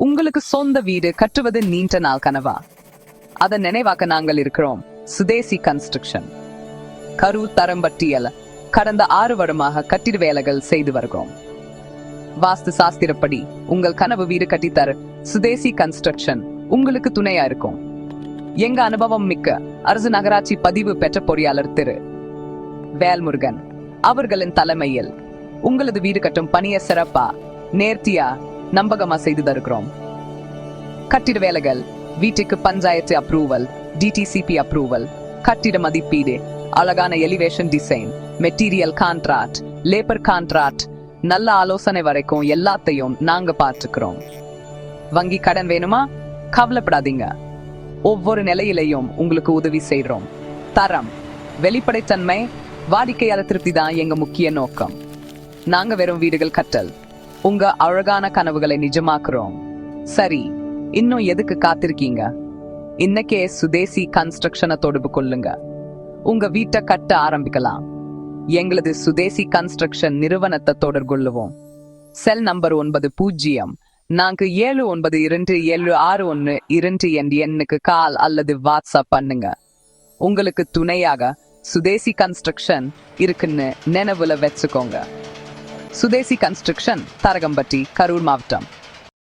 உங்களுக்கு சொந்த வீடு கட்டுவது நீண்ட நாள் கனவா? அதை நினைவாக்க நாங்கள் இருக்கிறோம். சுதேசி கன்ஸ்ட்ரக்ஷன். கரூர் தரம்பட்டியல் கடந்த 6 வருடமாக கட்டிட வேலைகள் செய்து வருகிறோம். வாஸ்து சாஸ்திரப்படி உங்கள் கனவு வீடு கட்டித்தர சுதேசி கன்ஸ்ட்ரக்ஷன் உங்களுக்கு துணையா இருக்கும். எங்க அனுபவம் மிக்க அரசு நகராட்சி பதிவு பெற்ற பொறியாளர் திரு வேல்முருகன் அவர்களின் தலைமையில் உங்களது வீடு கட்டும் பணியை சிறப்பா, நேர்த்தியா, நம்பகமா செய்து தருகிறோம். கட்டிட வேலைகள், வீட்டுக்கு பஞ்சாயத்து அப்ரூவல், டிடிசிபி அப்ரூவல், கட்டிட மதிப்பீடு, அழகான elevation design, material contract, labour contract, நல்ல ஆலோசனை வரைக்கும் எல்லாத்தையும் நாங்க பார்த்துக்கிறோம். வங்கி கடன் வேணுமா? கவலைப்படாதீங்க. ஒவ்வொரு நிலையிலையும் உங்களுக்கு உதவி செய்றோம். தரம், வெளிப்படைத்தன்மை, வாடிக்கையாளர் திருப்தி தான் எங்க முக்கிய நோக்கம். நாங்க வெறும் வீடுகள் கட்டல், உங்க அழகான கனவுகளை நிஜமாக்குறோம். சரி, இன்னும் எதுக்கு காத்திருக்கீங்க? இன்னைக்கே சுதேசி கன்ஸ்ட்ரக்ஷனை தொடர்பு கொள்ளுங்க. உங்க வீட்டை கட்ட ஆரம்பிக்கலாம். எங்களது சுதேசி கன்ஸ்ட்ரக்ஷன் நிறுவனத்தை தொடர்புள்ளவோம். செல் நம்பர் 90792761 என்ற எண்ணுக்கு கால் அல்லது வாட்ஸ்அப் பண்ணுங்க. உங்களுக்கு துணையாக சுதேசி கன்ஸ்ட்ரக்ஷன் இருக்குன்னு நினைவுல வச்சுக்கோங்க. சுதேசி கன்ஸ்ட்ரக்ஷன், தரகம்பட்டி, கரூர் மாவட்டம்.